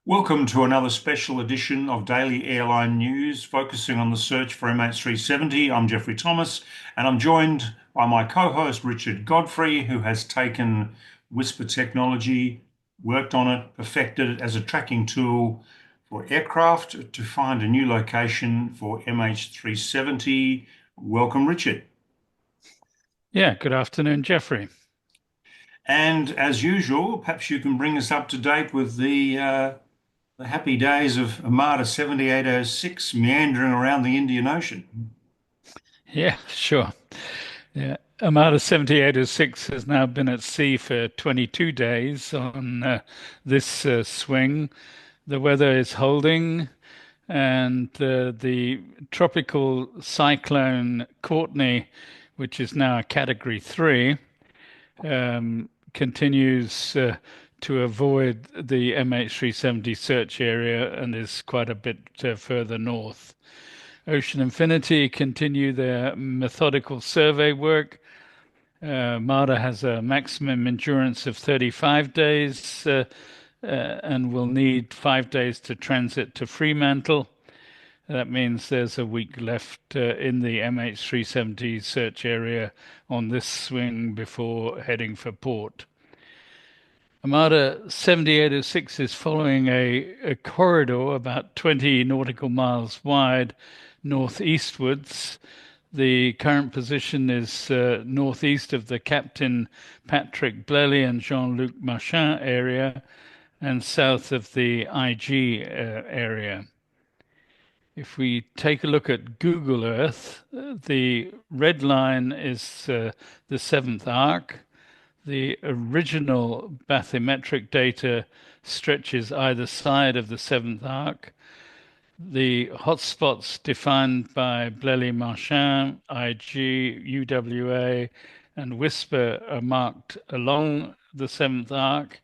Welcome to another special edition of Daily Airline News, focusing on the search for MH370. I'm Jeffrey Thomas, and I'm joined by my co-host Richard Godfrey, who has taken Whisper technology, worked on it, perfected it as a tracking tool for aircraft to find a new location for MH370. Welcome, Richard. Yeah, good afternoon, Jeffrey. And as usual, perhaps you can bring us up to date with the happy days of Armada 7806 meandering around the Indian Ocean. Yeah, sure. Yeah, Armada 7806 has now been at sea for 22 days on this swing. The weather is holding, and the tropical cyclone Courtney, which is now a Category 3, continues to avoid the MH370 search area and is quite a bit further north. Ocean Infinity continue their methodical survey work. MARTA has a maximum endurance of 35 days and will need 5 days to transit to Fremantle. That means there's a week left in the MH370 search area on this swing before heading for port. Armada 7806 is following a corridor about 20 nautical miles wide northeastwards. The current position is northeast of the Captain Patrick Blely and Jean-Luc Marchand area and south of the IG area. If we take a look at Google Earth, the red line is the seventh arc. The original bathymetric data stretches either side of the seventh arc. The hotspots defined by Blely-Marchand, IG, UWA, and Whisper are marked along the seventh arc,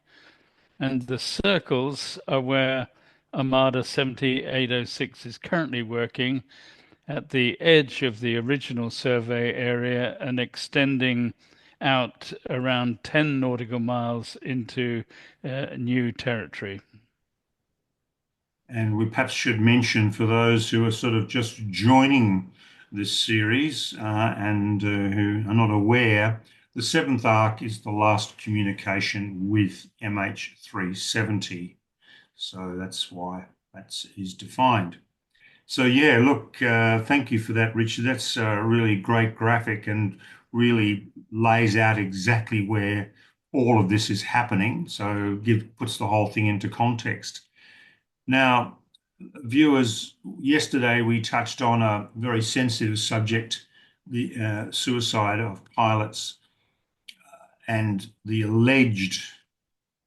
and the circles are where Armada 7806 is currently working at the edge of the original survey area and extending out around 10 nautical miles into new territory. And we perhaps should mention for those who are sort of just joining this series and who are not aware, the seventh arc is the last communication with MH370. So that's why that is defined. So yeah, look, thank you for that, Richard. That's a really great graphic and really lays out exactly where all of this is happening. So puts the whole thing into context. Now, viewers, yesterday we touched on a very sensitive subject, the suicide of pilots and the alleged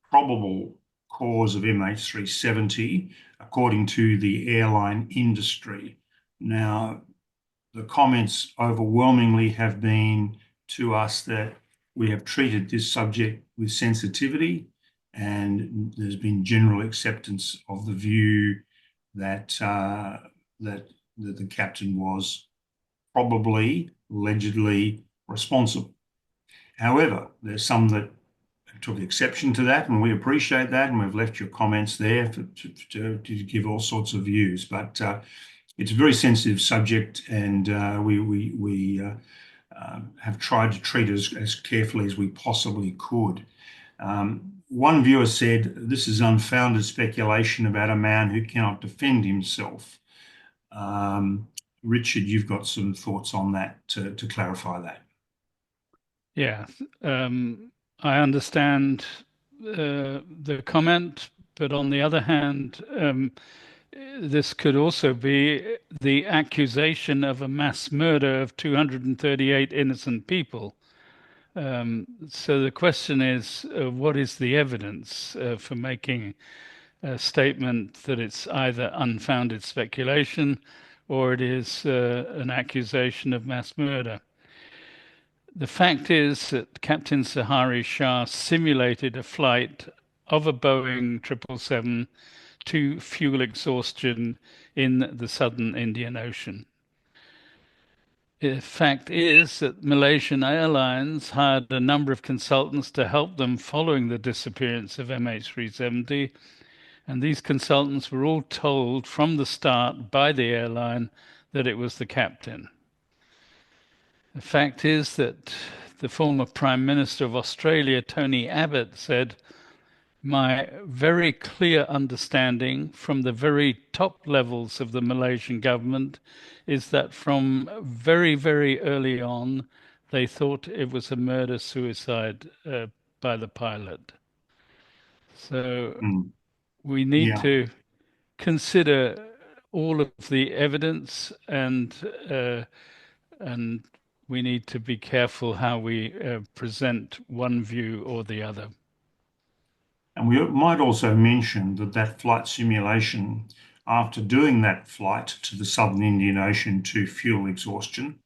probable cause of MH370, according to the airline industry. Now, the comments overwhelmingly have been to us that we have treated this subject with sensitivity, and there's been general acceptance of the view that that the captain was probably, allegedly responsible. However, there's some that took exception to that, and we appreciate that, and we've left your comments there to give all sorts of views. But it's a very sensitive subject, and we have tried to treat it as carefully as we possibly could. One viewer said, "This is unfounded speculation about a man who cannot defend himself." Richard, you've got some thoughts on that to clarify that. Yeah, I understand the comment, but on the other hand, this could also be the accusation of a mass murder of 238 innocent people. So the question is, what is the evidence for making a statement that it's either unfounded speculation or it is an accusation of mass murder? The fact is that Captain Sahari Shah simulated a flight of a Boeing 777 to fuel exhaustion in the southern Indian Ocean. The fact is that Malaysian Airlines hired a number of consultants to help them following the disappearance of MH370, And these consultants were all told from the start by the airline that it was the captain. The fact is that the former Prime Minister of Australia, Tony Abbott, said, my very clear understanding from the very top levels of the Malaysian government is that from very, very early on, they thought it was a murder suicide by the pilot. So Mm. we need Yeah. to consider all of the evidence uh, and we need to be careful how we present one view or the other. And we might also mention that that flight simulation, after doing that flight to the southern Indian Ocean to fuel exhaustion,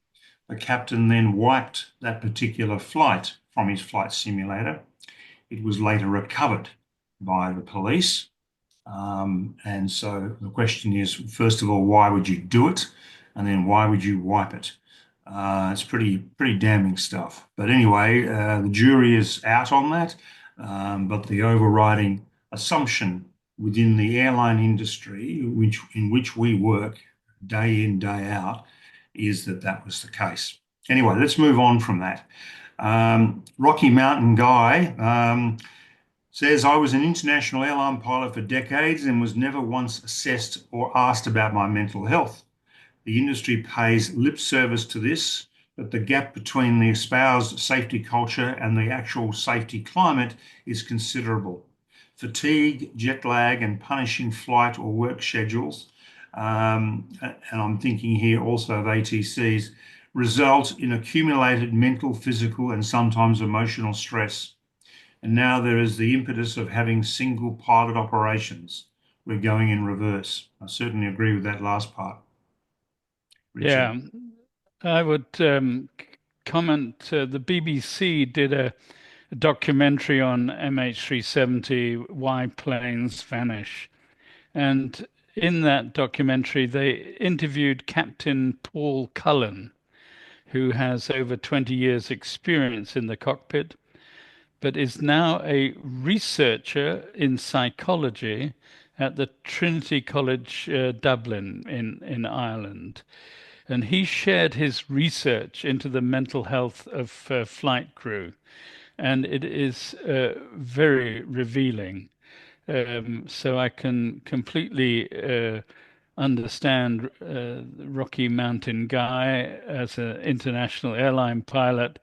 the captain then wiped that particular flight from his flight simulator. It was later recovered by the police. And so the question is, first of all, why would you do it? And then why would you wipe it? It's pretty damning stuff. But anyway, the jury is out on that. But the overriding assumption within the airline industry, in which we work day in, day out, is that that was the case. Anyway, let's move on from that. Rocky Mountain Guy says, I was an international airline pilot for decades and was never once assessed or asked about my mental health. The industry pays lip service to this, but the gap between the espoused safety culture and the actual safety climate is considerable. Fatigue, jet lag, and punishing flight or work schedules, and I'm thinking here also of ATCs, result in accumulated mental, physical, and sometimes emotional stress. And now there is the impetus of having single pilot operations. We're going in reverse. I certainly agree with that last part, Richard. Yeah, I would comment the BBC did a documentary on MH370, Why Planes Vanish. And in that documentary, they interviewed Captain Paul Cullen, who has over 20 years' experience in the cockpit, but is now a researcher in psychology at the Trinity College, Dublin, in Ireland. And he shared his research into the mental health of flight crew. And it is very revealing. So I can completely understand Rocky Mountain Guy as an international airline pilot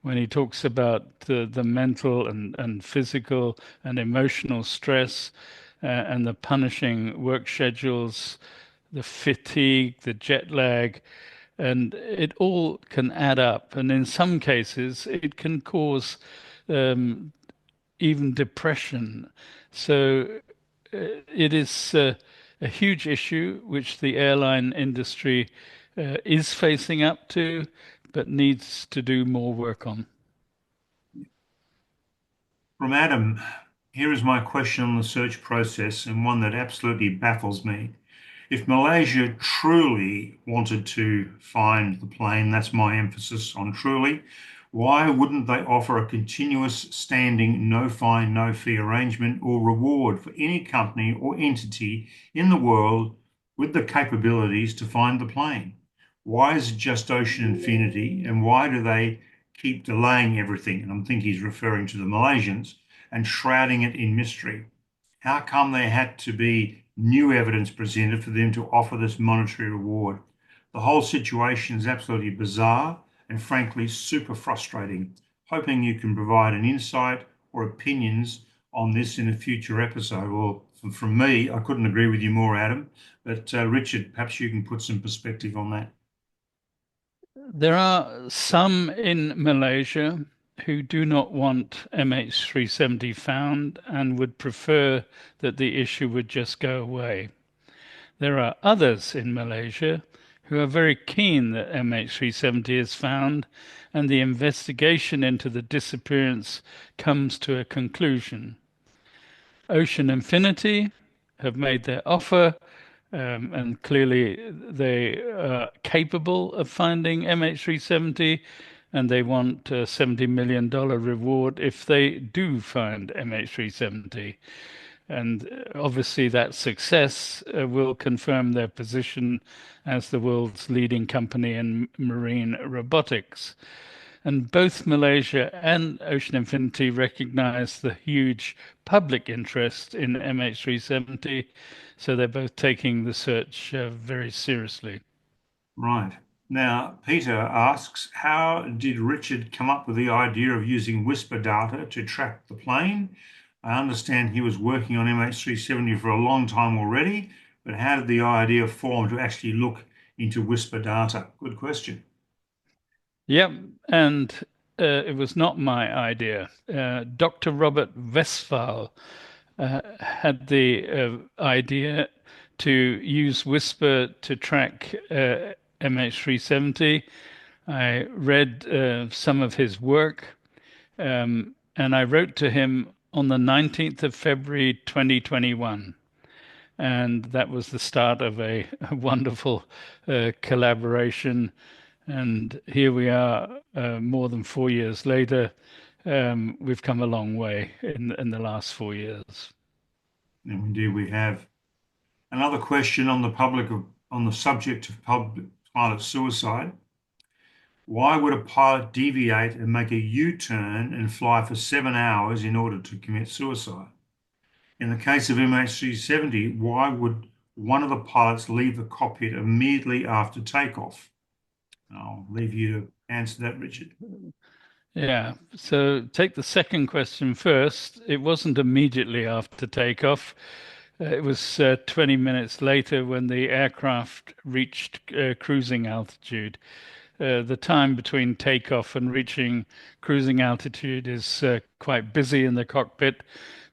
when he talks about the mental and physical and emotional stress and the punishing work schedules, the fatigue, the jet lag, and it all can add up. And in some cases, it can cause um, even depression. So it is a huge issue which the airline industry is facing up to, but needs to do more work on. From Adam, here is my question on the search process, and one that absolutely baffles me. If Malaysia truly wanted to find the plane, that's my emphasis on truly, why wouldn't they offer a continuous standing no fine, no fee arrangement or reward for any company or entity in the world with the capabilities to find the plane? Why is it just Ocean Infinity, and why do they keep delaying everything? And I think he's referring to the Malaysians and shrouding it in mystery. How come there had to be new evidence presented for them to offer this monetary reward? The whole situation is absolutely bizarre and frankly super frustrating. Hoping you can provide an insight or opinions on this in a future episode. Well, from me, I couldn't agree with you more, Adam. But Richard, perhaps you can put some perspective on that. There are some in Malaysia who do not want MH370 found and would prefer that the issue would just go away. There are others in Malaysia who are very keen that MH370 is found and the investigation into the disappearance comes to a conclusion. Ocean Infinity have made their offer, and clearly they are capable of finding MH370, and they want a $70 million reward if they do find MH370. And obviously, that success will confirm their position as the world's leading company in marine robotics. And both Malaysia and Ocean Infinity recognize the huge public interest in MH370, so they're both taking the search very seriously. Right. Now, Peter asks, how did Richard come up with the idea of using whisper data to track the plane? I understand he was working on MH370 for a long time already, but how did the idea form to actually look into whisper data? Good question. Yep, and it was not my idea. Dr. Robert Westphal had the idea to use Whisper to track MH370. I read some of his work, and I wrote to him on the 19th of February 2021. And that was the start of a wonderful collaboration. And here we are, more than 4 years later. We've come a long way in the last 4 years. And indeed, we have another question on on the subject of public pilot suicide. Why would a pilot deviate and make a U-turn and fly for 7 hours in order to commit suicide? In the case of MH370, why would one of the pilots leave the cockpit immediately after takeoff? I'll leave you to answer that, Richard. Yeah. So take the second question first. It wasn't immediately after takeoff. It was 20 minutes later when the aircraft reached cruising altitude. The time between takeoff and reaching cruising altitude is quite busy in the cockpit.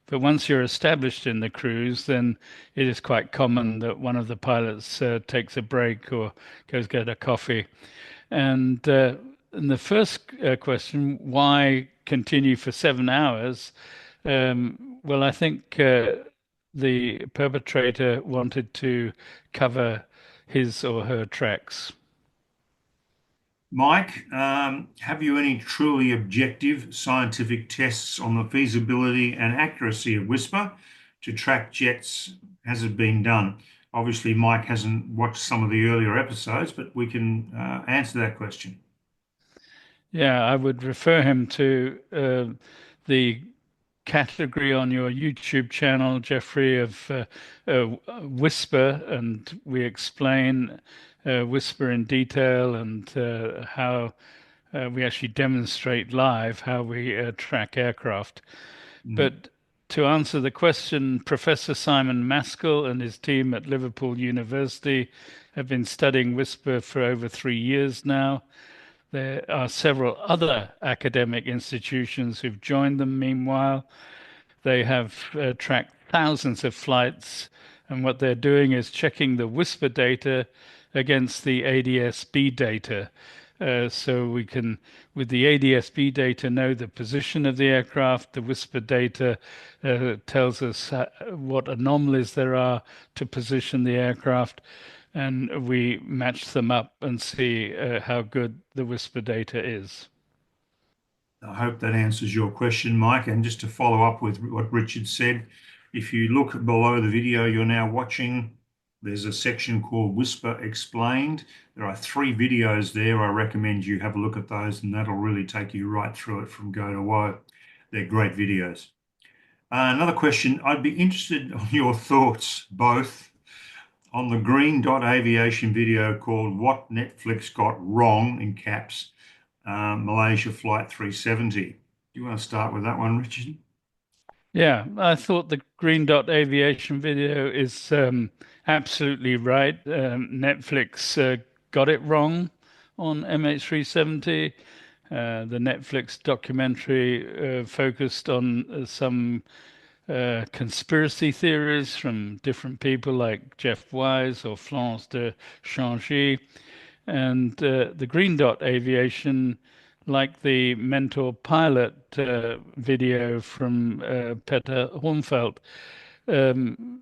But once you're established in the cruise, then it is quite common that one of the pilots takes a break or goes get a coffee. And the first question, why continue for 7 hours? Well, I think the perpetrator wanted to cover his or her tracks. Mike, have you any truly objective scientific tests on the feasibility and accuracy of Whisper to track jets? Has it been done? Obviously, Mike hasn't watched some of the earlier episodes, but we can answer that question. Yeah, I would refer him to the category on your YouTube channel, Jeffrey, of uh, Whisper, and we explain Whisper in detail and how we actually demonstrate live how we track aircraft. Mm. But to answer the question, Professor Simon Maskell and his team at Liverpool University have been studying Whisper for over 3 years now. There are several other academic institutions who've joined them meanwhile. They have tracked thousands of flights, and what they're doing is checking the Whisper data against the ADS-B data. So we can, with the ADS-B data, know the position of the aircraft. The Whisper data tells us what anomalies there are to position the aircraft, and we match them up and see how good the Whisper data is. I hope that answers your question, Mike. And just to follow up with what Richard said, if you look below the video you're now watching, there's a section called Whisper Explained. There are 3 videos there. I recommend you have a look at those, and that'll really take you right through it from go to woe. They're great videos. Another question, I'd be interested on your thoughts both on the Green Dot Aviation video called What Netflix Got Wrong in caps, Malaysia Flight 370. Do you want to start with that one, Richard? Yeah, I thought the Green Dot Aviation video is absolutely right. Netflix got it wrong on MH370. The Netflix documentary focused on some conspiracy theories from different people like Jeff Wise or Florence de Changy. And the Green Dot Aviation, like the Mentour Pilot video from Peter Hornfeld, um,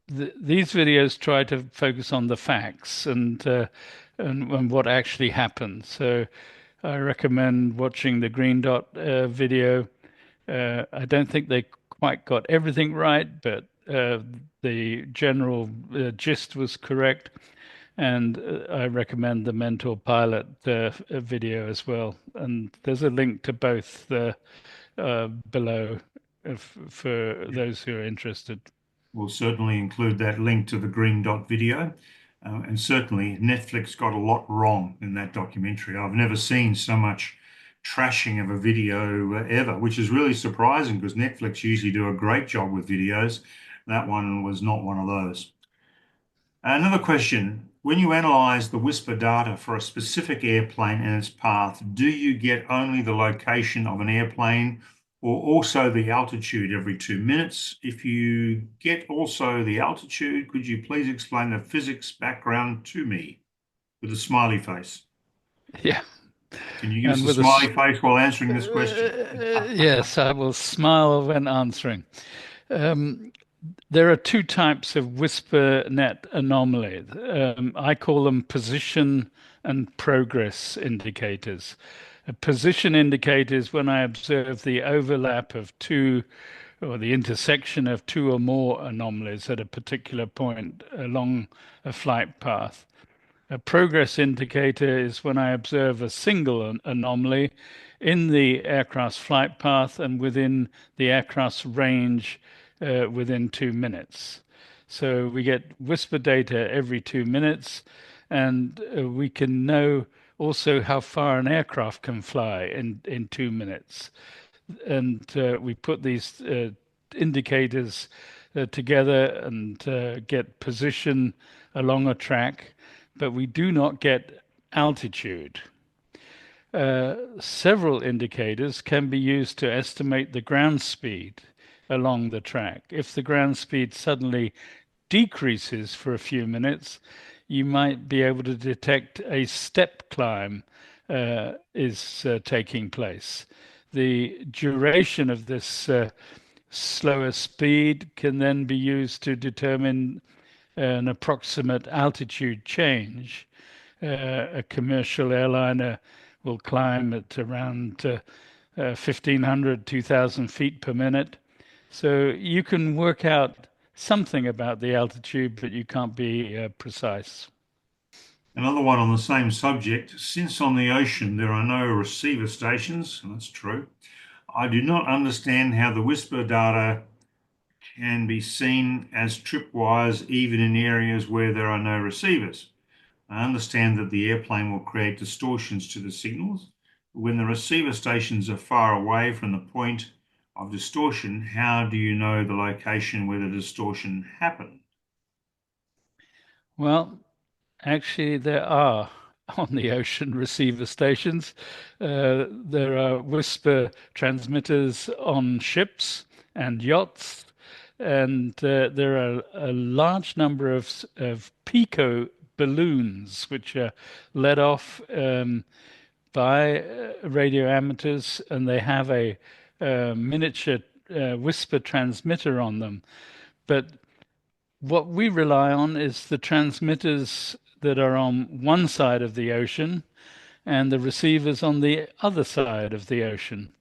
these videos try to focus on the facts and what actually happened. So I recommend watching the Green Dot video. I don't think they quite got everything right, but the general gist was correct. And I recommend the Mentor Pilot video as well. And there's a link to both below for those who are interested. We'll certainly include that link to the Green Dot video. And certainly, Netflix got a lot wrong in that documentary. I've never seen so much trashing of a video ever, which is really surprising because Netflix usually do a great job with videos. That one was not one of those. Another question. When you analyze the Whisper data for a specific airplane and its path, do you get only the location of an airplane or also the altitude every 2 minutes? If you get also the altitude, could you please explain the physics background to me with a smiley face? Yeah. Can you give us And a with a smiley face while answering this question? yes, I will smile when answering. Um, there are two types of whisper net anomaly. I call them position and progress indicators. A position indicator is when I observe the overlap of two or the intersection of two or more anomalies at a particular point along a flight path. A progress indicator is when I observe a single anomaly in the aircraft's flight path and within the aircraft's range within 2 minutes. So we get whisper data every 2 minutes, and we can know also how far an aircraft can fly in 2 minutes. And we put these indicators together and get position along a track, but we do not get altitude. Several indicators can be used to estimate the ground speed along the track. If the ground speed suddenly decreases for a few minutes, you might be able to detect a step climb is taking place. The duration of this slower speed can then be used to determine an approximate altitude change. A commercial airliner will climb at around 1,500, 2,000 feet per minute. So you can work out something about the altitude, but you can't be precise. Another one on the same subject. Since on the ocean there are no receiver stations, and that's true, I do not understand how the Whisper data can be seen as tripwires even in areas where there are no receivers. I understand that the airplane will create distortions to the signals. But when the receiver stations are far away from the point of distortion, how do you know the location where the distortion happened? Well, actually, there are on the ocean receiver stations. There are whisper transmitters on ships and yachts, and there are a large number of pico balloons which are let off by radio amateurs, and they have a miniature whisper transmitter on them. But what we rely on is the transmitters that are on one side of the ocean and the receivers on the other side of the ocean.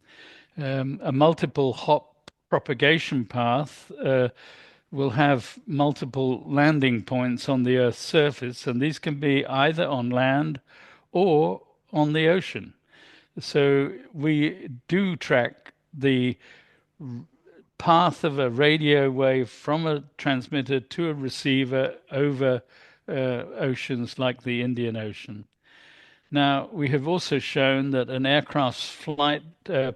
A multiple hop propagation path will have multiple landing points on the Earth's surface, and these can be either on land or on the ocean. So we do track the path of a radio wave from a transmitter to a receiver over oceans like the Indian Ocean. Now, we have also shown that an aircraft's flight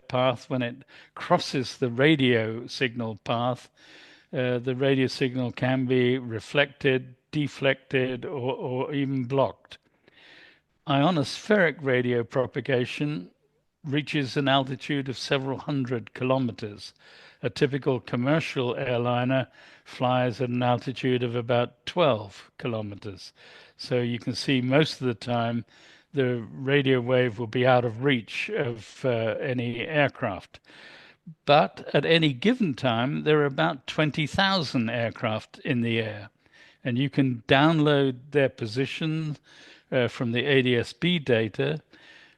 path, when it crosses the radio signal path, the radio signal can be reflected, deflected, or even blocked. Ionospheric radio propagation reaches an altitude of several hundred kilometers. A typical commercial airliner flies at an altitude of about 12 kilometers. So you can see most of the time the radio wave will be out of reach of any aircraft. But at any given time, there are about 20,000 aircraft in the air, and you can download their position from the ADS-B data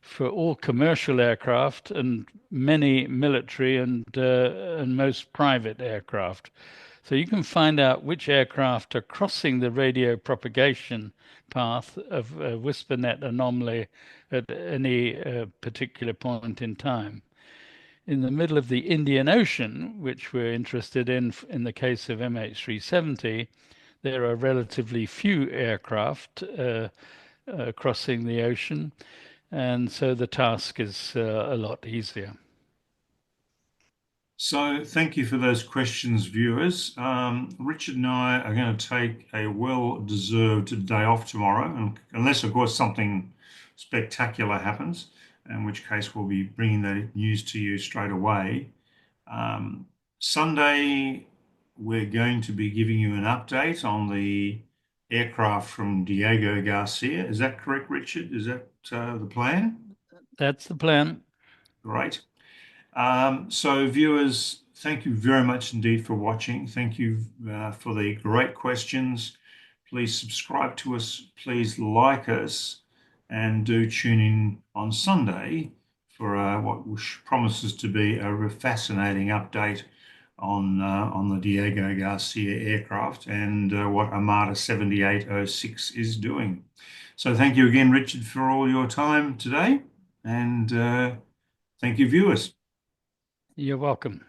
for all commercial aircraft and many military and most private aircraft. So you can find out which aircraft are crossing the radio propagation path of a WhisperNet anomaly at any particular point in time. In the middle of the Indian Ocean, which we're interested in the case of MH370, there are relatively few aircraft crossing the ocean, and so the task is a lot easier. So, thank you for those questions, viewers. Richard and I are going to take a well-deserved day off tomorrow, unless, of course, something spectacular happens, in which case we'll be bringing that news to you straight away. Um, Sunday, we're going to be giving you an update on the aircraft from Diego Garcia. Is that correct, Richard? Is that the plan? That's the plan. Great. So, viewers, thank you very much indeed for watching. Thank you for the great questions. Please subscribe to us. Please like us, and do tune in on Sunday for what promises to be a fascinating update on the Diego Garcia aircraft and what Armada 7806 is doing. So, thank you again, Richard, for all your time today, and thank you, viewers. You're welcome.